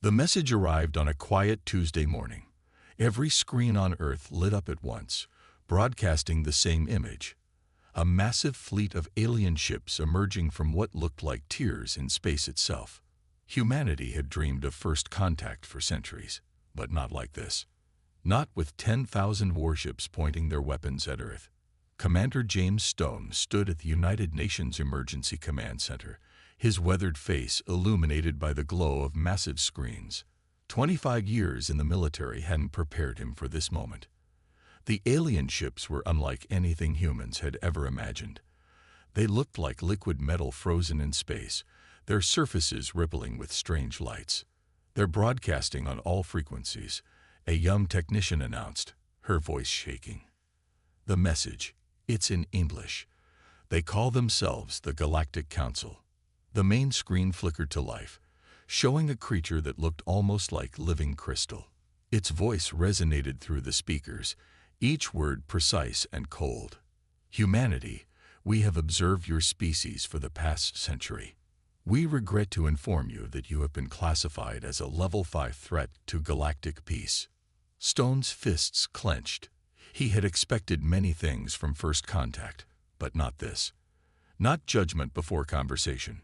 The message arrived on a quiet Tuesday morning. Every screen on Earth lit up at once, broadcasting the same image. A massive fleet of alien ships emerging from what looked like tears in space itself. Humanity had dreamed of first contact for centuries, but not like this. Not with 10,000 warships pointing their weapons at Earth. Commander James Stone stood at the United Nations Emergency Command Center, his weathered face illuminated by the glow of massive screens. 25 years in the military hadn't prepared him for this moment. The alien ships were unlike anything humans had ever imagined. They looked like liquid metal frozen in space, their surfaces rippling with strange lights. They're broadcasting on all frequencies, a young technician announced, her voice shaking. The message, it's in English. They call themselves the Galactic Council. The main screen flickered to life, showing a creature that looked almost like living crystal. Its voice resonated through the speakers, each word precise and cold. Humanity, we have observed your species for the past century. We regret to inform you that you have been classified as a level 5 threat to galactic peace. Stone's fists clenched. He had expected many things from first contact, but not this. Not judgment before conversation.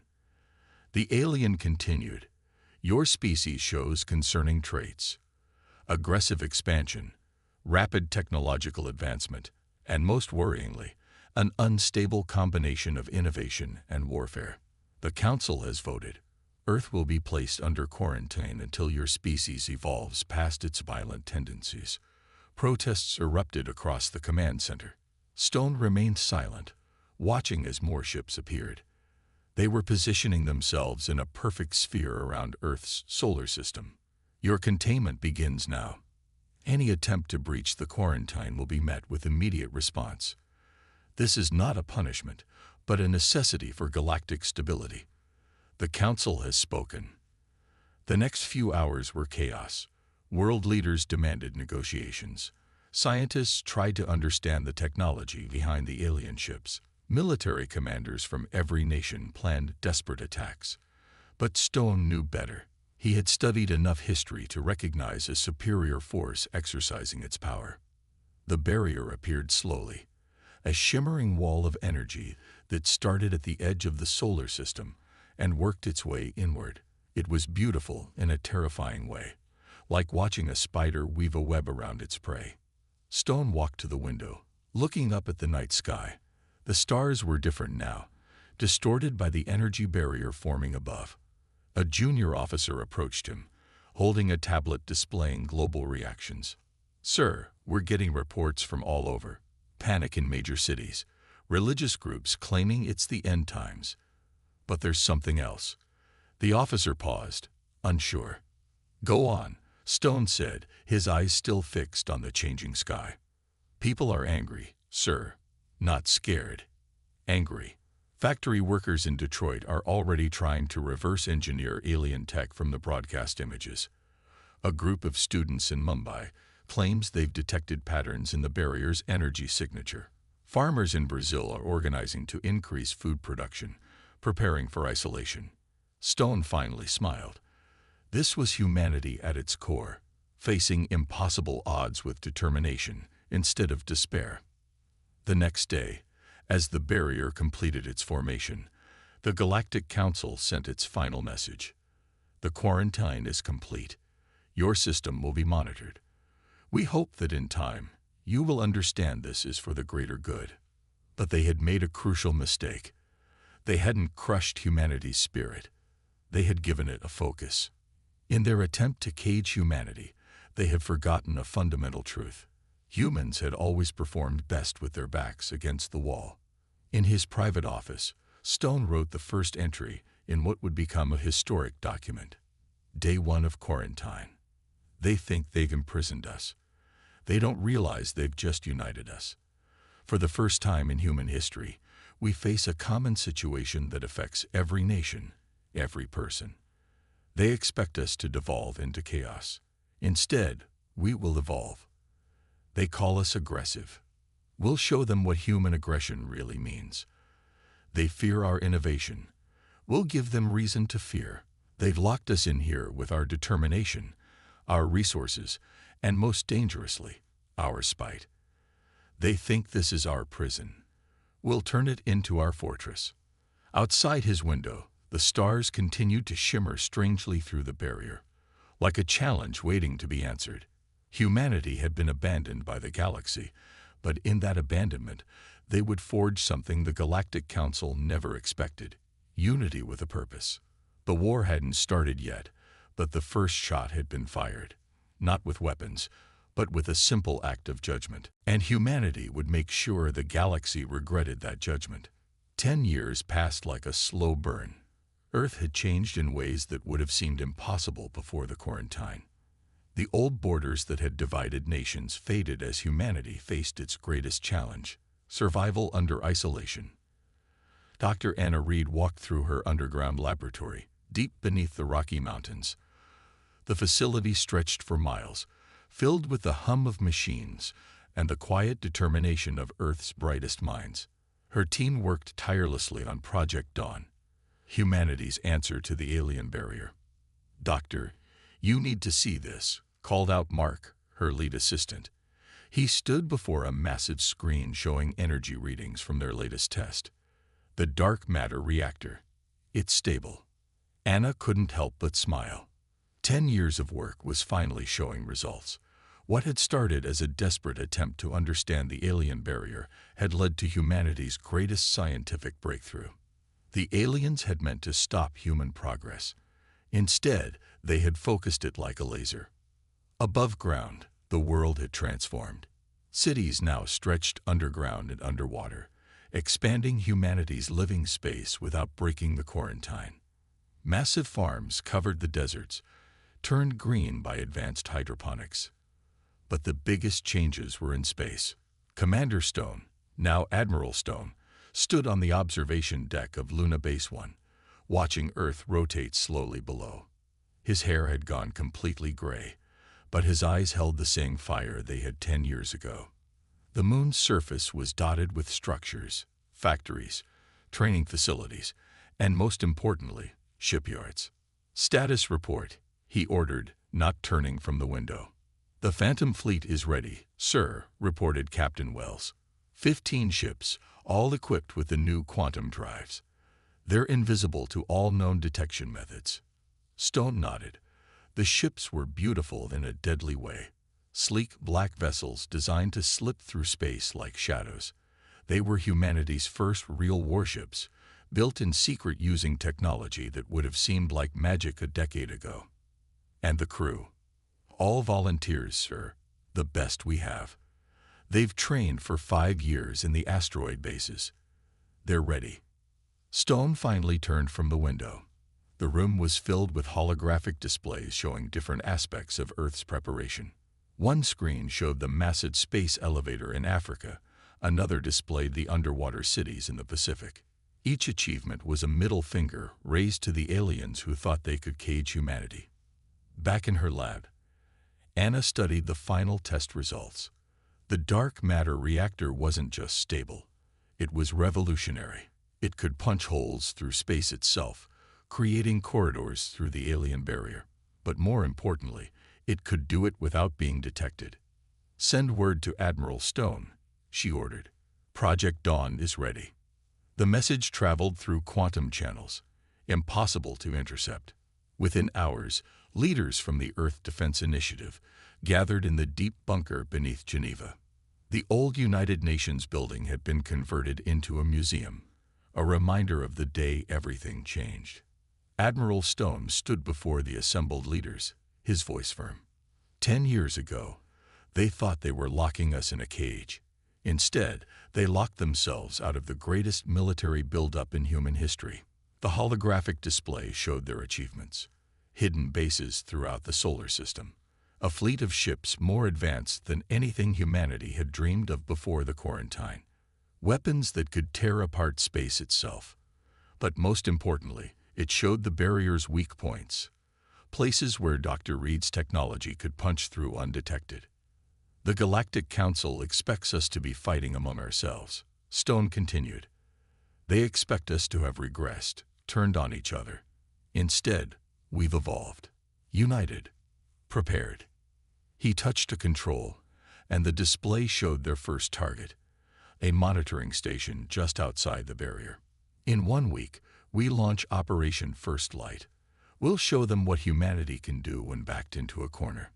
The alien continued. Your species shows concerning traits: aggressive expansion, rapid technological advancement, and most worryingly, an unstable combination of innovation and warfare. The Council has voted. Earth will be placed under quarantine until your species evolves past its violent tendencies. Protests erupted across the command center. Stone remained silent, watching as more ships appeared. They were positioning themselves in a perfect sphere around Earth's solar system. Your containment begins now. Any attempt to breach the quarantine will be met with immediate response. This is not a punishment, but a necessity for galactic stability. The Council has spoken. The next few hours were chaos. World leaders demanded negotiations. Scientists tried to understand the technology behind the alien ships. Military commanders from every nation planned desperate attacks. But Stone knew better. He had studied enough history to recognize a superior force exercising its power. The barrier appeared slowly, a shimmering wall of energy that started at the edge of the solar system and worked its way inward. It was beautiful in a terrifying way, like watching a spider weave a web around its prey. Stone walked to the window, looking up at the night sky. The stars were different now, distorted by the energy barrier forming above. A junior officer approached him, holding a tablet displaying global reactions. Sir, we're getting reports from all over. Panic in major cities. Religious groups claiming it's the end times. But there's something else. The officer paused, unsure. Go on, Stone said, his eyes still fixed on the changing sky. People are angry, sir. Not scared. Angry. Factory workers in Detroit are already trying to reverse engineer alien tech from the broadcast images. A group of students in Mumbai claims they've detected patterns in the barrier's energy signature. Farmers in Brazil are organizing to increase food production, preparing for isolation. Stone finally smiled. This was humanity at its core, facing impossible odds with determination instead of despair. The next day, as the barrier completed its formation, the Galactic Council sent its final message. The quarantine is complete. Your system will be monitored. We hope that in time, you will understand this is for the greater good. But they had made a crucial mistake. They hadn't crushed humanity's spirit. They had given it a focus. In their attempt to cage humanity, they had forgotten a fundamental truth. Humans had always performed best with their backs against the wall. In his private office, Stone wrote the first entry in what would become a historic document. Day 1 of quarantine. They think they've imprisoned us. They don't realize they've just united us. For the first time in human history, we face a common situation that affects every nation, every person. They expect us to devolve into chaos. Instead, we will evolve. They call us aggressive. We'll show them what human aggression really means. They fear our innovation. We'll give them reason to fear. They've locked us in here with our determination, our resources, and most dangerously, our spite. They think this is our prison. We'll turn it into our fortress. Outside his window, the stars continued to shimmer strangely through the barrier, like a challenge waiting to be answered. Humanity had been abandoned by the galaxy, but in that abandonment, they would forge something the Galactic Council never expected: unity with a purpose. The war hadn't started yet, but the first shot had been fired, not with weapons, but with a simple act of judgment. And humanity would make sure the galaxy regretted that judgment. 10 years passed like a slow burn. Earth had changed in ways that would have seemed impossible before the quarantine. The old borders that had divided nations faded as humanity faced its greatest challenge: survival under isolation. Dr. Anna Reed walked through her underground laboratory, deep beneath the Rocky Mountains. The facility stretched for miles, filled with the hum of machines and the quiet determination of Earth's brightest minds. Her team worked tirelessly on Project Dawn, humanity's answer to the alien barrier. "Doctor, you need to see this," called out Mark, her lead assistant. He stood before a massive screen showing energy readings from their latest test. The dark matter reactor. It's stable. Anna couldn't help but smile. 10 years of work was finally showing results. What had started as a desperate attempt to understand the alien barrier had led to humanity's greatest scientific breakthrough. The aliens had meant to stop human progress. Instead, they had focused it like a laser. Above ground, the world had transformed. Cities now stretched underground and underwater, expanding humanity's living space without breaking the quarantine. Massive farms covered the deserts, turned green by advanced hydroponics. But the biggest changes were in space. Commander Stone, now Admiral Stone, stood on the observation deck of Luna Base 1, watching Earth rotate slowly below. His hair had gone completely gray, but his eyes held the same fire they had 10 years ago. The moon's surface was dotted with structures, factories, training facilities, and most importantly, shipyards. "Status report," he ordered, not turning from the window. "The Phantom Fleet is ready, sir," reported Captain Wells. 15 ships, all equipped with the new quantum drives. They're invisible to all known detection methods. Stone nodded. The ships were beautiful in a deadly way. Sleek black vessels designed to slip through space like shadows. They were humanity's first real warships, built in secret using technology that would have seemed like magic a decade ago. And the crew. "All volunteers, sir. The best we have. They've trained for 5 years in the asteroid bases. They're ready." Stone finally turned from the window. The room was filled with holographic displays showing different aspects of Earth's preparation. One screen showed the massive space elevator in Africa. Another displayed the underwater cities in the Pacific. Each achievement was a middle finger raised to the aliens who thought they could cage humanity. Back in her lab, Anna studied the final test results. The dark matter reactor wasn't just stable. It was revolutionary. It could punch holes through space itself, creating corridors through the alien barrier. But more importantly, it could do it without being detected. "Send word to Admiral Stone," she ordered. "Project Dawn is ready." The message traveled through quantum channels, impossible to intercept. Within hours, leaders from the Earth Defense Initiative gathered in the deep bunker beneath Geneva. The old United Nations building had been converted into a museum, a reminder of the day everything changed. Admiral Stone stood before the assembled leaders, his voice firm. 10 years ago, they thought they were locking us in a cage. Instead, they locked themselves out of the greatest military buildup in human history. The holographic display showed their achievements: hidden bases throughout the solar system, a fleet of ships more advanced than anything humanity had dreamed of before the quarantine, weapons that could tear apart space itself. But most importantly, it showed the barrier's weak points, places where Dr. Reed's technology could punch through undetected. "The Galactic Council expects us to be fighting among ourselves," Stone continued. "They expect us to have regressed, turned on each other. Instead, We've evolved. United. Prepared. He touched a control, and the display showed their first target, a monitoring station just outside the barrier. In 1 week, we launch Operation First Light. We'll show them what humanity can do when backed into a corner.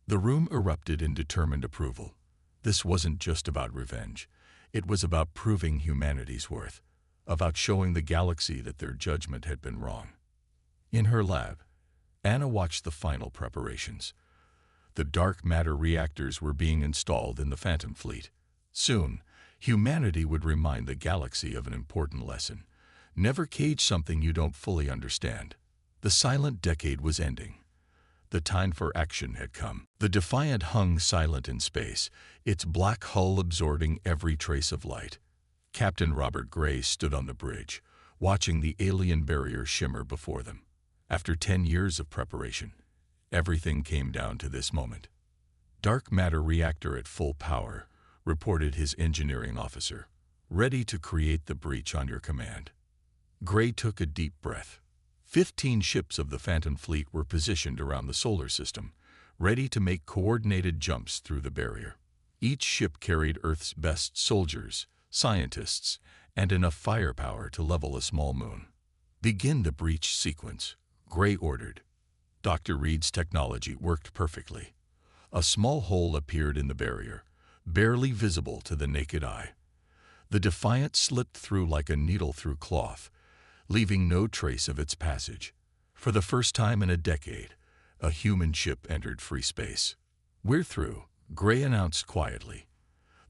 The room erupted in determined approval. This wasn't just about revenge. It was about proving humanity's worth, about showing the galaxy that their judgment had been wrong. In her lab, Anna watched the final preparations. The dark matter reactors were being installed in the Phantom fleet. Soon, humanity would remind the galaxy of an important lesson. Never cage something you don't fully understand. The silent decade was ending. The time for action had come. The Defiant hung silent in space, its black hull absorbing every trace of light. Captain Robert Gray stood on the bridge, watching the alien barrier shimmer before them. After 10 years of preparation, everything came down to this moment. Dark matter reactor at full power, reported his engineering officer, ready to create the breach on your command. Gray took a deep breath. 15 ships of the Phantom fleet were positioned around the solar system, ready to make coordinated jumps through the barrier. Each ship carried Earth's best soldiers, scientists, and enough firepower to level a small moon. Begin the breach sequence, Gray ordered. Dr. Reed's technology worked perfectly. A small hole appeared in the barrier, barely visible to the naked eye. The Defiant slipped through like a needle through cloth, leaving no trace of its passage. For the first time in a decade, a human ship entered free space. We're through, Gray announced quietly.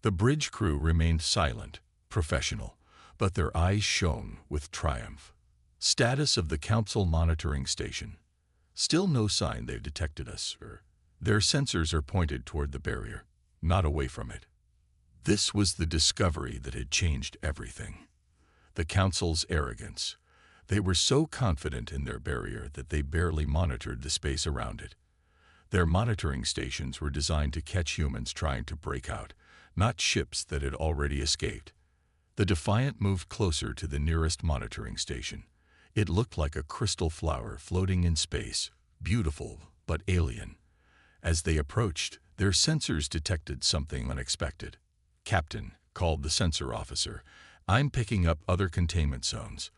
The bridge crew remained silent, professional, but their eyes shone with triumph. Status of the Council monitoring station. Still no sign they've detected us. Their sensors are pointed toward the barrier, not away from it. This was the discovery that had changed everything. The Council's arrogance. They were so confident in their barrier that they barely monitored the space around it. Their monitoring stations were designed to catch humans trying to break out, not ships that had already escaped. The Defiant moved closer to the nearest monitoring station. It looked like a crystal flower floating in space, beautiful but alien. As they approached, their sensors detected something unexpected. "Captain," called the sensor officer, "I'm picking up other containment zones.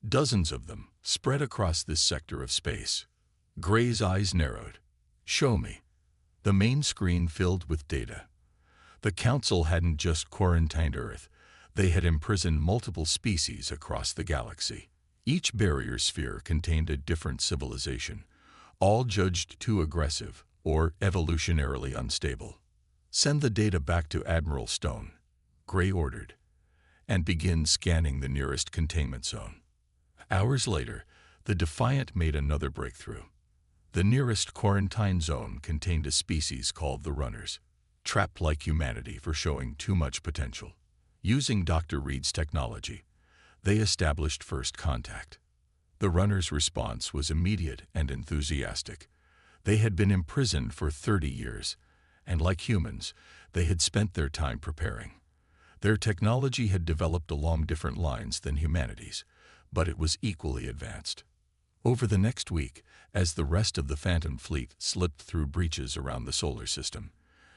Dozens of them, spread across this sector of space." Gray's eyes narrowed. "Show me." The main screen filled with data. The Council hadn't just quarantined Earth. They had imprisoned multiple species across the galaxy. Each barrier sphere contained a different civilization, all judged too aggressive or evolutionarily unstable. "Send the data back to Admiral Stone," Gray ordered, "and begin scanning the nearest containment zone." Hours later, the Defiant made another breakthrough. The nearest quarantine zone contained a species called the Runners, trapped like humanity for showing too much potential. Using Dr. Reed's technology, they established first contact. The Runners' response was immediate and enthusiastic. They had been imprisoned for 30 years, and like humans, they had spent their time preparing. Their technology had developed along different lines than humanity's, but it was equally advanced. Over the next week, as the rest of the Phantom fleet slipped through breaches around the solar system,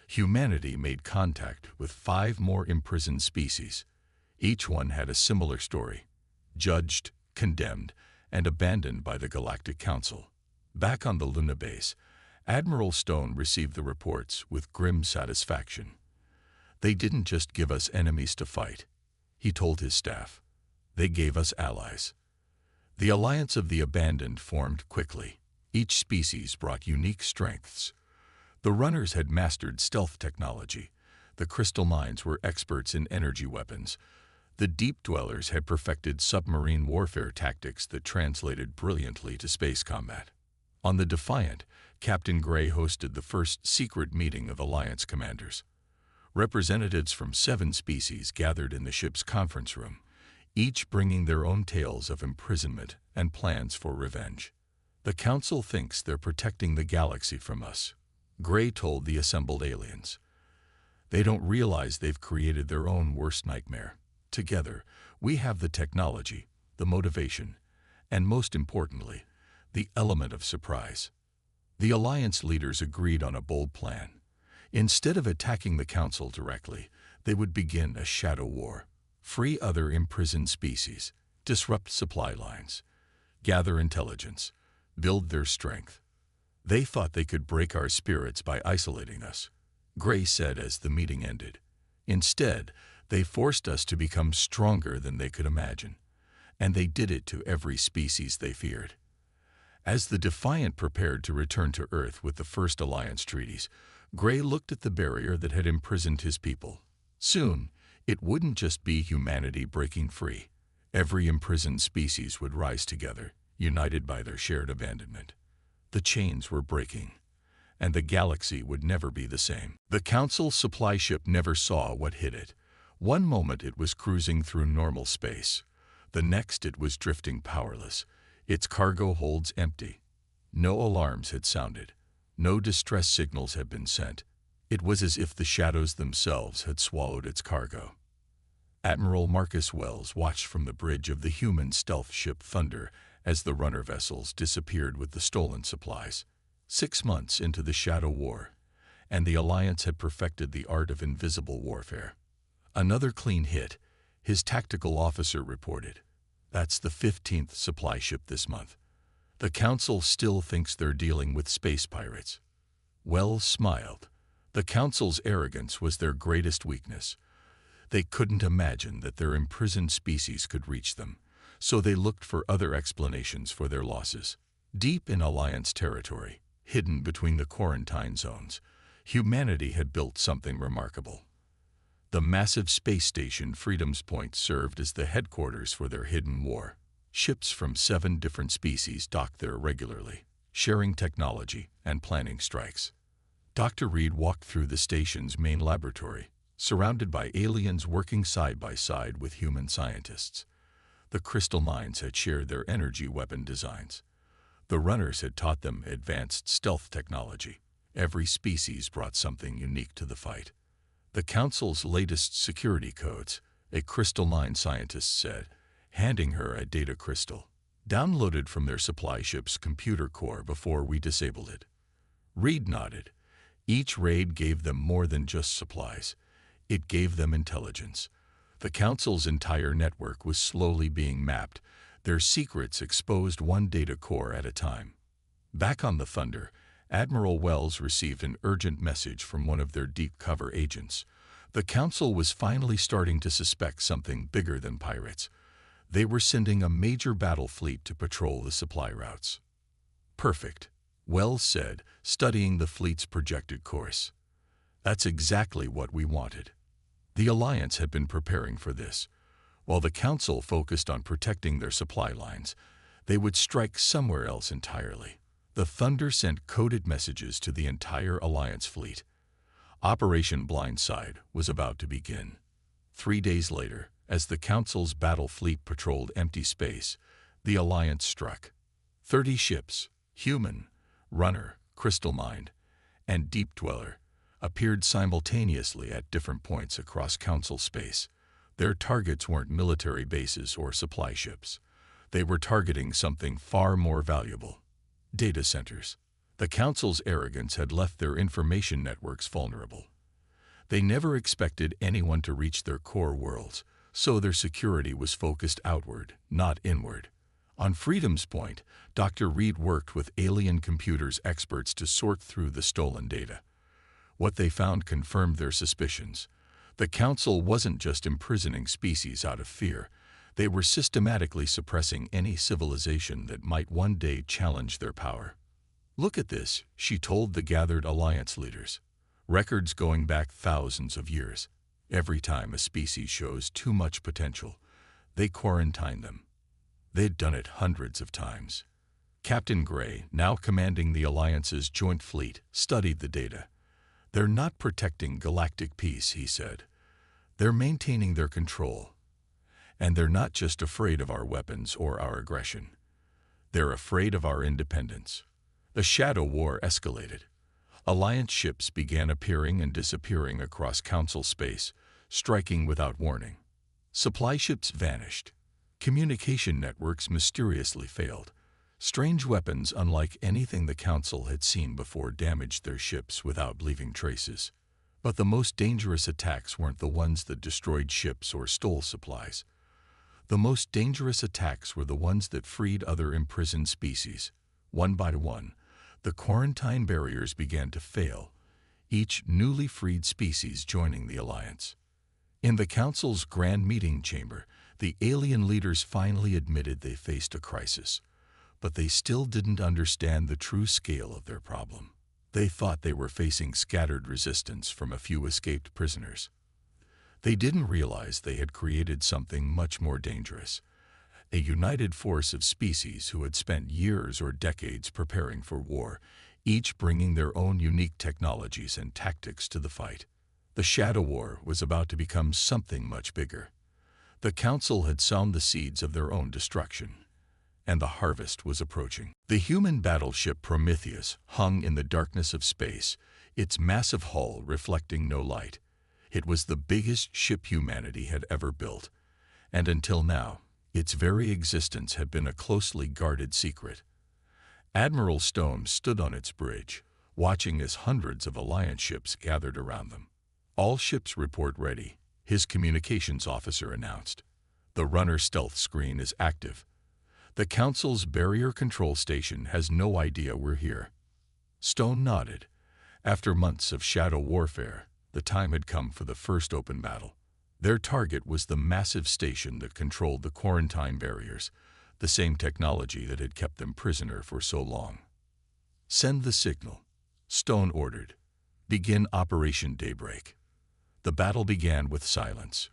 humanity made contact with 5 more imprisoned species. Each one had a similar story: judged, condemned, and abandoned by the Galactic Council. Back on the Luna base, Admiral Stone received the reports with grim satisfaction. "They didn't just give us enemies to fight," he told his staff. "They gave us allies." The Alliance of the Abandoned formed quickly. Each species brought unique strengths. The Runners had mastered stealth technology. The Crystal Mines were experts in energy weapons. The Deep Dwellers had perfected submarine warfare tactics that translated brilliantly to space combat. On the Defiant, Captain Gray hosted the first secret meeting of Alliance commanders. Representatives from 7 species gathered in the ship's conference room, each bringing their own tales of imprisonment and plans for revenge. "The Council thinks they're protecting the galaxy from us," Gray told the assembled aliens. "They don't realize they've created their own worst nightmare. Together, we have the technology, the motivation, and most importantly, the element of surprise. The Alliance leaders agreed on a bold plan. Instead of attacking the Council directly, they would begin a shadow war, free other imprisoned species, disrupt supply lines, gather intelligence, build their strength. They thought they could break our spirits by isolating us, Gray said as the meeting ended. Instead, they forced us to become stronger than they could imagine, and they did it to every species they feared. As the Defiant prepared to return to Earth with the first Alliance treaties, Gray looked at the barrier that had imprisoned his people. Soon, it wouldn't just be humanity breaking free. Every imprisoned species would rise together, united by their shared abandonment. The chains were breaking, and the galaxy would never be the same. The Council supply ship never saw what hit it. One moment it was cruising through normal space. The next it was drifting powerless, its cargo holds empty. No alarms had sounded. No distress signals had been sent. It was as if the shadows themselves had swallowed its cargo. Admiral Marcus Wells watched from the bridge of the human stealth ship Thunder as the runner vessels disappeared with the stolen supplies. 6 months into the Shadow War, and the Alliance had perfected the art of invisible warfare. Another clean hit, his tactical officer reported. That's the 15th supply ship this month. The Council still thinks they're dealing with space pirates. Wells smiled. The Council's arrogance was their greatest weakness. They couldn't imagine that their imprisoned species could reach them, so they looked for other explanations for their losses. Deep in Alliance territory, hidden between the quarantine zones, humanity had built something remarkable. The massive space station Freedom's Point served as the headquarters for their hidden war. Ships from 7 different species docked there regularly, sharing technology and planning strikes. Dr. Reed walked through the station's main laboratory, surrounded by aliens working side by side with human scientists. The crystal mines had shared their energy weapon designs. The runners had taught them advanced stealth technology. Every species brought something unique to the fight. The Council's latest security codes, a crystal mine scientist said, handing her a data crystal, downloaded from their supply ship's computer core before we disabled it. Reed nodded. Each raid gave them more than just supplies. It gave them intelligence. The Council's entire network was slowly being mapped, their secrets exposed one data core at a time. Back on the Thunder, Admiral Wells received an urgent message from one of their deep cover agents. The Council was finally starting to suspect something bigger than pirates. They were sending a major battle fleet to patrol the supply routes. Perfect, Wells said, studying the fleet's projected course. That's exactly what we wanted. The Alliance had been preparing for this. While the Council focused on protecting their supply lines, they would strike somewhere else entirely. The Thunder sent coded messages to the entire Alliance fleet. Operation Blindside was about to begin. 3 days later, as the Council's battle fleet patrolled empty space, the Alliance struck. 30 ships, human, runner, crystal mind, and deep dweller, appeared simultaneously at different points across Council space. Their targets weren't military bases or supply ships. They were targeting something far more valuable. Data centers. The Council's arrogance had left their information networks vulnerable. They never expected anyone to reach their core worlds, so their security was focused outward, not inward. On Freedom's Point, Dr. Reed worked with alien computers experts to sort through the stolen data. What they found confirmed their suspicions. The Council wasn't just imprisoning species out of fear. They were systematically suppressing any civilization that might one day challenge their power. Look at this, she told the gathered Alliance leaders. Records going back thousands of years. Every time a species shows too much potential, they quarantine them. They'd done it hundreds of times. Captain Gray, now commanding the Alliance's joint fleet, studied the data. They're not protecting galactic peace, he said. They're maintaining their control. And they're not just afraid of our weapons or our aggression. They're afraid of our independence. The Shadow War escalated. Alliance ships began appearing and disappearing across Council space, striking without warning. Supply ships vanished. Communication networks mysteriously failed. Strange weapons unlike anything the Council had seen before damaged their ships without leaving traces. But the most dangerous attacks weren't the ones that destroyed ships or stole supplies. The most dangerous attacks were the ones that freed other imprisoned species. One by one, the quarantine barriers began to fail, each newly freed species joining the Alliance. In the Council's grand meeting chamber, the alien leaders finally admitted they faced a crisis. But they still didn't understand the true scale of their problem. They thought they were facing scattered resistance from a few escaped prisoners. They didn't realize they had created something much more dangerous, a united force of species who had spent years or decades preparing for war, each bringing their own unique technologies and tactics to the fight. The Shadow War was about to become something much bigger. The Council had sown the seeds of their own destruction, and the harvest was approaching. The human battleship Prometheus hung in the darkness of space, its massive hull reflecting no light. It was the biggest ship humanity had ever built, and until now, its very existence had been a closely guarded secret. Admiral Stone stood on its bridge, watching as hundreds of Alliance ships gathered around them. "All ships report ready," his communications officer announced. "The runner stealth screen is active. The Council's barrier control station has no idea we're here." Stone nodded. After months of shadow warfare, the time had come for the first open battle. Their target was the massive station that controlled the quarantine barriers, the same technology that had kept them prisoner for so long. "Send the signal," Stone ordered. "Begin Operation Daybreak." The battle began with silence.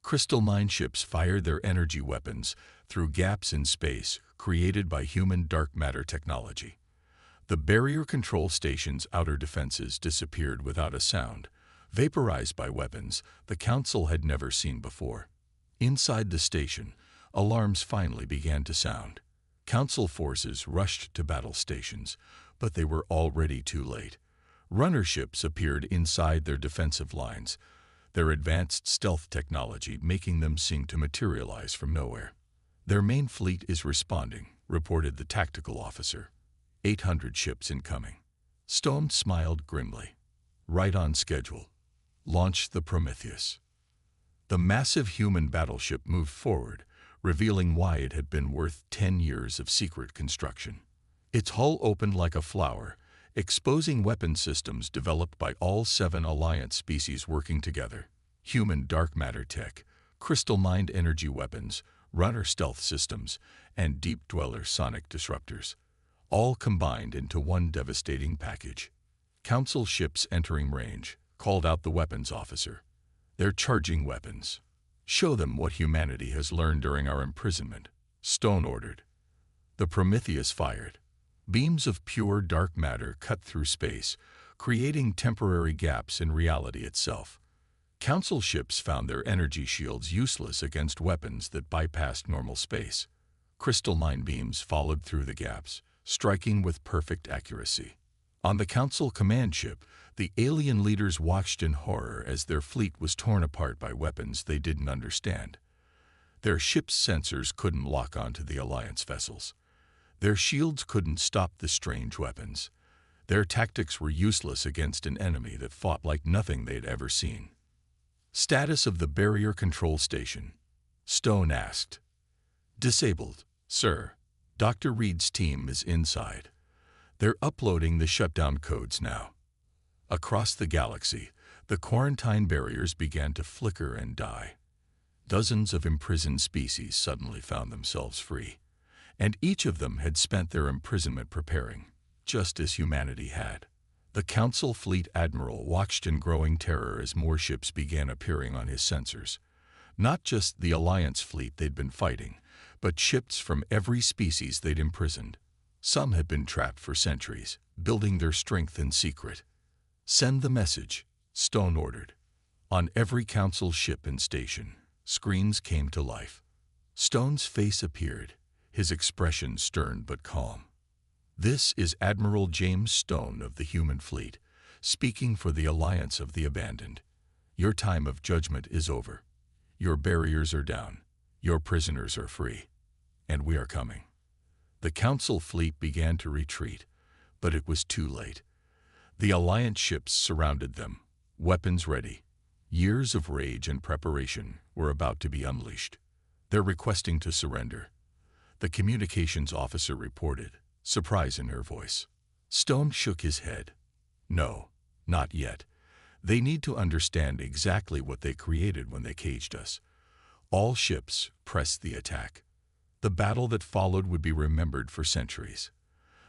Crystal mine ships fired their energy weapons through gaps in space created by human dark matter technology. The barrier control station's outer defenses disappeared without a sound, vaporized by weapons the Council had never seen before. Inside the station, alarms finally began to sound. Council forces rushed to battle stations, but they were already too late. Runner ships appeared inside their defensive lines, their advanced stealth technology making them seem to materialize from nowhere. "Their main fleet is responding," reported the tactical officer. 800 ships incoming." Stone smiled grimly. "Right on schedule. Launch the Prometheus." The massive human battleship moved forward, revealing why it had been worth 10 years of secret construction. Its hull opened like a flower, exposing weapon systems developed by all 7 Alliance species working together. Human dark matter tech, crystal-mined energy weapons, runner stealth systems, and deep dweller sonic disruptors, all combined into one devastating package. "Council ships entering range," called out the weapons officer. "They're charging weapons. Show them what humanity has learned during our imprisonment," Stone ordered. The Prometheus fired. Beams of pure dark matter cut through space, creating temporary gaps in reality itself. Council ships found their energy shields useless against weapons that bypassed normal space. Crystal mine beams followed through the gaps, striking with perfect accuracy. On the Council command ship, the alien leaders watched in horror as their fleet was torn apart by weapons they didn't understand. Their ship's sensors couldn't lock onto the Alliance vessels. Their shields couldn't stop the strange weapons. Their tactics were useless against an enemy that fought like nothing they'd ever seen. "Status of the barrier control station," Stone asked. "Disabled, sir. Dr. Reed's team is inside. They're uploading the shutdown codes now." Across the galaxy, the quarantine barriers began to flicker and die. Dozens of imprisoned species suddenly found themselves free, and each of them had spent their imprisonment preparing, just as humanity had. The Council Fleet Admiral watched in growing terror as more ships began appearing on his sensors. Not just the Alliance fleet they'd been fighting, but ships from every species they'd imprisoned. Some had been trapped for centuries, building their strength in secret. "Send the message," Stone ordered. On every Council ship and station, screens came to life. Stone's face appeared, his expression stern but calm. "This is Admiral James Stone of the Human Fleet, speaking for the Alliance of the Abandoned. Your time of judgment is over. Your barriers are down, your prisoners are free, and we are coming." The Council fleet began to retreat, but it was too late. The Alliance ships surrounded them, weapons ready. Years of rage and preparation were about to be unleashed. They're requesting to surrender, the communications officer reported, surprise in her voice. Stone shook his head. No, not yet. They need to understand exactly what they created when they caged us. All ships pressed the attack. The battle that followed would be remembered for centuries.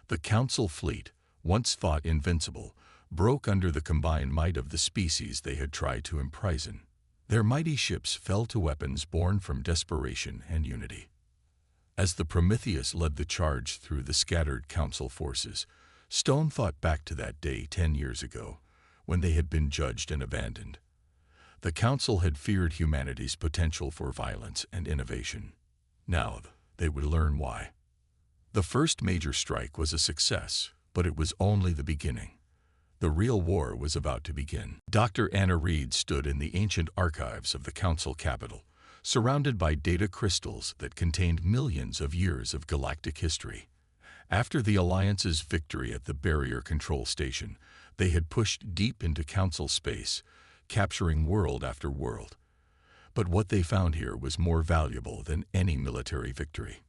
The Council fleet, once thought invincible, broke under the combined might of the species they had tried to imprison. Their mighty ships fell to weapons born from desperation and unity. As the Prometheus led the charge through the scattered Council forces, Stone thought back to that day 10 years ago, when they had been judged and abandoned. The Council had feared humanity's potential for violence and innovation. Now they would learn why. The first major strike was a success, but it was only the beginning. The real war was about to begin. Dr. Anna Reed stood in the ancient archives of the Council capital, surrounded by data crystals that contained millions of years of galactic history. After the Alliance's victory at the Barrier Control Station, they had pushed deep into Council space, capturing world after world. But what they found here was more valuable than any military victory.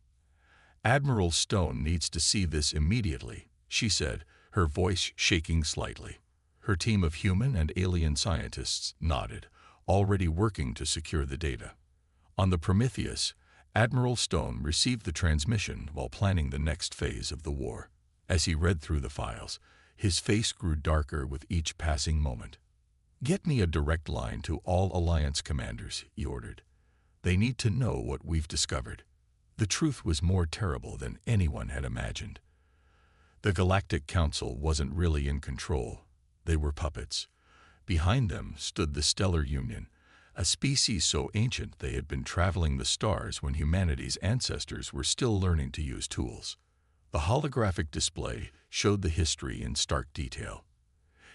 Admiral Stone needs to see this immediately, she said, her voice shaking slightly. Her team of human and alien scientists nodded, already working to secure the data. On the Prometheus, Admiral Stone received the transmission while planning the next phase of the war. As he read through the files, his face grew darker with each passing moment. "Get me a direct line to all Alliance commanders," he ordered. "They need to know what we've discovered." The truth was more terrible than anyone had imagined. The Galactic Council wasn't really in control. They were puppets. Behind them stood the Stellar Union, a species so ancient they had been traveling the stars when humanity's ancestors were still learning to use tools. The holographic display showed the history in stark detail.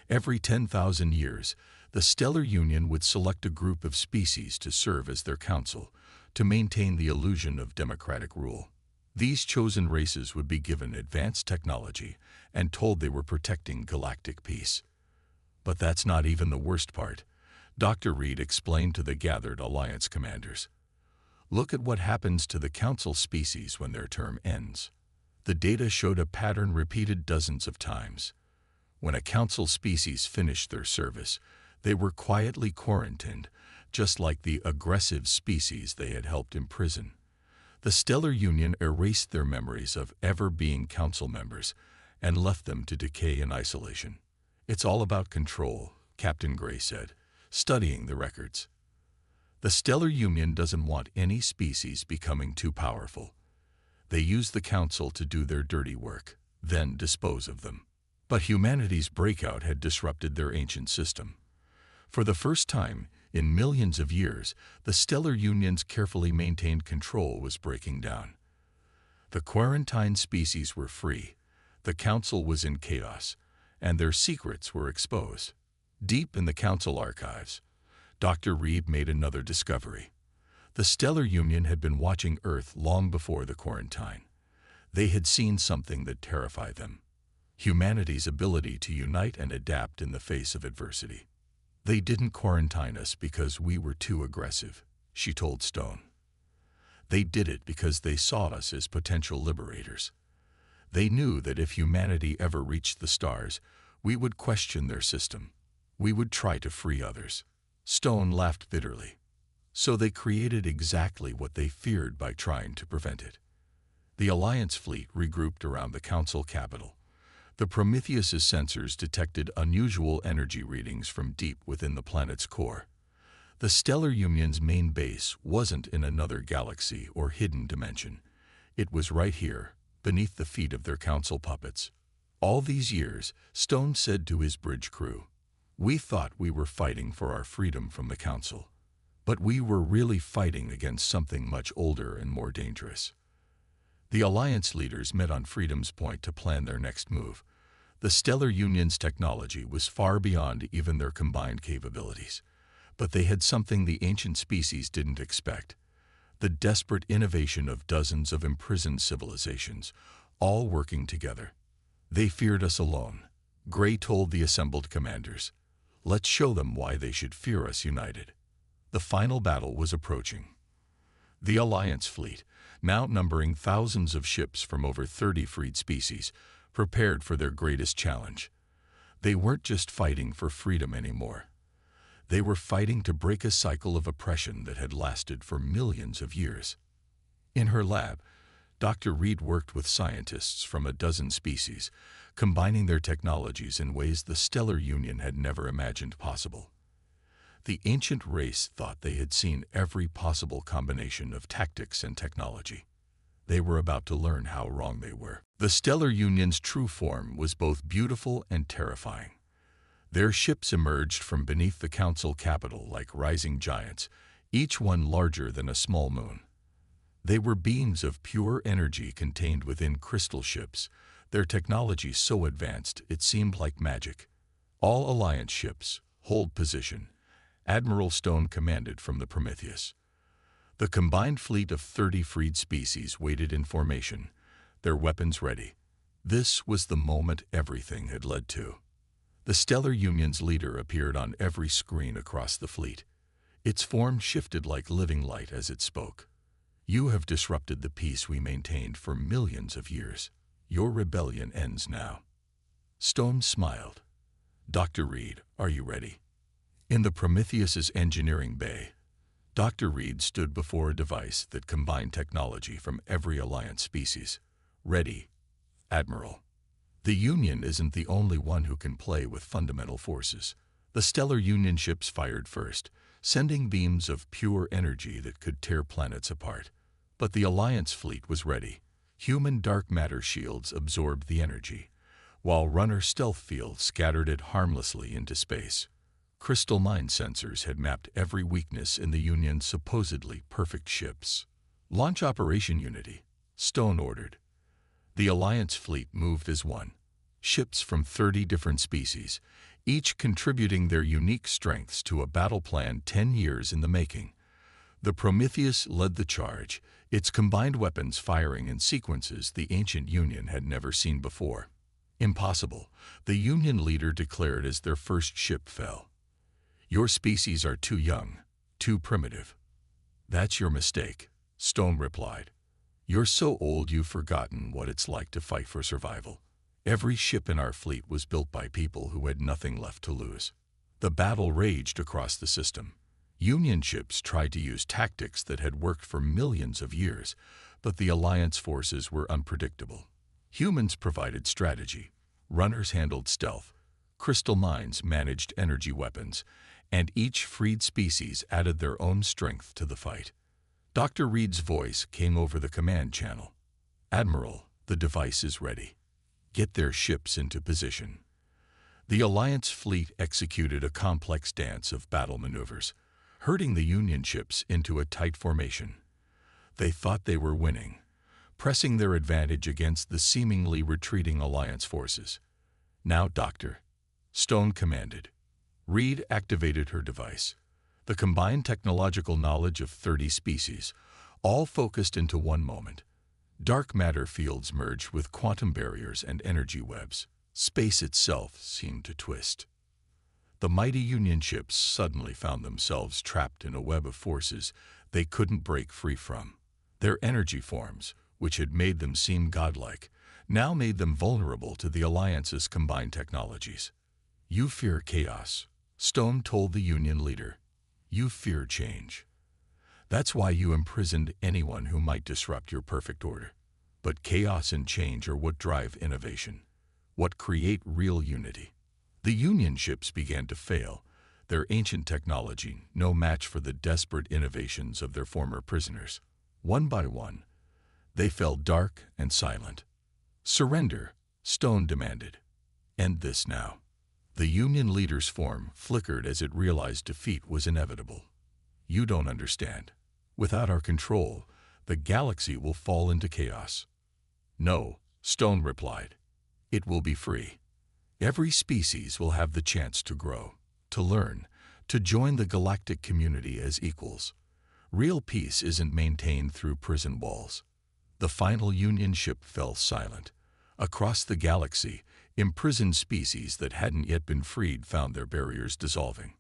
Every 10,000 years, the Stellar Union would select a group of species to serve as their council, to maintain the illusion of democratic rule. These chosen races would be given advanced technology and told they were protecting galactic peace. But that's not even the worst part, Dr. Reed explained to the gathered Alliance commanders. Look at what happens to the Council species when their term ends. The data showed a pattern repeated dozens of times. When a Council species finished their service, they were quietly quarantined, just like the aggressive species they had helped imprison. The Stellar Union erased their memories of ever being Council members and left them to decay in isolation. "It's all about control," Captain Gray said, studying the records. "The Stellar Union doesn't want any species becoming too powerful. They use the Council to do their dirty work, then dispose of them." But humanity's breakout had disrupted their ancient system. For the first time in millions of years, the Stellar Union's carefully maintained control was breaking down. The quarantined species were free, the Council was in chaos, and their secrets were exposed. Deep in the Council archives, Dr. Reed made another discovery. The Stellar Union had been watching Earth long before the quarantine. They had seen something that terrified them: humanity's ability to unite and adapt in the face of adversity. "They didn't quarantine us because we were too aggressive," she told Stone. "They did it because they saw us as potential liberators. They knew that if humanity ever reached the stars, we would question their system. We would try to free others." Stone laughed bitterly. "So they created exactly what they feared by trying to prevent it." The Alliance fleet regrouped around the Council capital. The Prometheus's sensors detected unusual energy readings from deep within the planet's core. The Stellar Union's main base wasn't in another galaxy or hidden dimension. It was right here, beneath the feet of their Council puppets. "All these years," Stone said to his bridge crew, "we thought we were fighting for our freedom from the Council. But we were really fighting against something much older and more dangerous." The Alliance leaders met on Freedom's Point to plan their next move. The Stellar Union's technology was far beyond even their combined capabilities. But they had something the ancient species didn't expect: the desperate innovation of dozens of imprisoned civilizations, all working together. They feared us alone, Gray told the assembled commanders. Let's show them why they should fear us united. The final battle was approaching. The Alliance fleet, now numbering thousands of ships from over 30 freed species, prepared for their greatest challenge. They weren't just fighting for freedom anymore. They were fighting to break a cycle of oppression that had lasted for millions of years. In her lab, Dr. Reed worked with scientists from a dozen species, combining their technologies in ways the Stellar Union had never imagined possible. The ancient race thought they had seen every possible combination of tactics and technology. They were about to learn how wrong they were. The Stellar Union's true form was both beautiful and terrifying. Their ships emerged from beneath the Council capital like rising giants, each one larger than a small moon. They were beams of pure energy contained within crystal ships, their technology so advanced it seemed like magic. All Alliance ships, hold position, Admiral Stone commanded from the Prometheus. The combined fleet of 30 freed species waited in formation, their weapons ready. This was the moment everything had led to. The Stellar Union's leader appeared on every screen across the fleet. Its form shifted like living light as it spoke. You have disrupted the peace we maintained for millions of years. Your rebellion ends now. Stone smiled. Dr. Reed, are you ready? In the Prometheus's engineering bay, Dr. Reed stood before a device that combined technology from every Alliance species. Ready, Admiral. The Union isn't the only one who can play with fundamental forces. The Stellar Union ships fired first, sending beams of pure energy that could tear planets apart. But the Alliance fleet was ready. Human dark matter shields absorbed the energy, while runner stealth fields scattered it harmlessly into space. Crystal mind sensors had mapped every weakness in the Union's supposedly perfect ships. Launch Operation Unity, Stone ordered. The Alliance fleet moved as one. Ships from 30 different species, each contributing their unique strengths to a battle plan 10 years in the making. The Prometheus led the charge, its combined weapons firing in sequences the ancient Union had never seen before. Impossible, the Union leader declared as their first ship fell. Your species are too young, too primitive. That's your mistake, Stone replied. You're so old you've forgotten what it's like to fight for survival. Every ship in our fleet was built by people who had nothing left to lose. The battle raged across the system. Union ships tried to use tactics that had worked for millions of years, but the Alliance forces were unpredictable. Humans provided strategy, runners handled stealth, crystal mines managed energy weapons, and each freed species added their own strength to the fight. Dr. Reed's voice came over the command channel. Admiral, the device is ready. Get their ships into position. The Alliance fleet executed a complex dance of battle maneuvers, herding the Union ships into a tight formation. They thought they were winning, pressing their advantage against the seemingly retreating Alliance forces. Now, Doctor, Stone commanded. Reed activated her device. The combined technological knowledge of 30 species, all focused into one moment. Dark matter fields merged with quantum barriers and energy webs. Space itself seemed to twist. The mighty Union ships suddenly found themselves trapped in a web of forces they couldn't break free from. Their energy forms, which had made them seem godlike, now made them vulnerable to the Alliance's combined technologies. You fear chaos, Stone told the Union leader. You fear change. That's why you imprisoned anyone who might disrupt your perfect order. But chaos and change are what drive innovation, what create real unity. The Union ships began to fail, their ancient technology no match for the desperate innovations of their former prisoners. One by one, they fell dark and silent. Surrender, Stone demanded. End this now. The Union leader's form flickered as it realized defeat was inevitable. You don't understand. Without our control, the galaxy will fall into chaos. No, Stone replied. It will be free. Every species will have the chance to grow, to learn, to join the galactic community as equals. Real peace isn't maintained through prison walls. The final Union ship fell silent. Across the galaxy, imprisoned species that hadn't yet been freed found their barriers dissolving.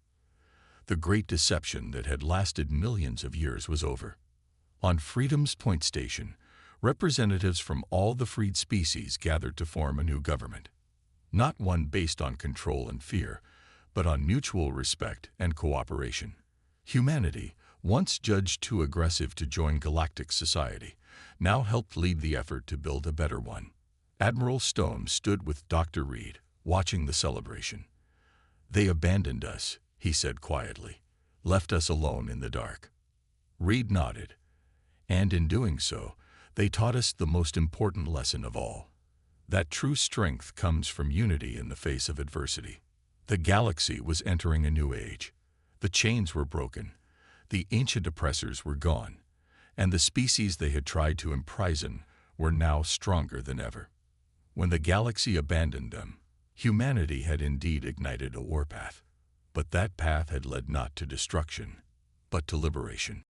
The great deception that had lasted millions of years was over. On Freedom's Point Station, representatives from all the freed species gathered to form a new government. Not one based on control and fear, but on mutual respect and cooperation. Humanity, once judged too aggressive to join galactic society, now helped lead the effort to build a better one. Admiral Stone stood with Dr. Reed, watching the celebration. "They abandoned us," he said quietly, "left us alone in the dark." Reed nodded. "And in doing so, they taught us the most important lesson of all. That true strength comes from unity in the face of adversity." The galaxy was entering a new age. The chains were broken, the ancient oppressors were gone, and the species they had tried to imprison were now stronger than ever. When the galaxy abandoned them, humanity had indeed ignited a warpath. But that path had led not to destruction, but to liberation.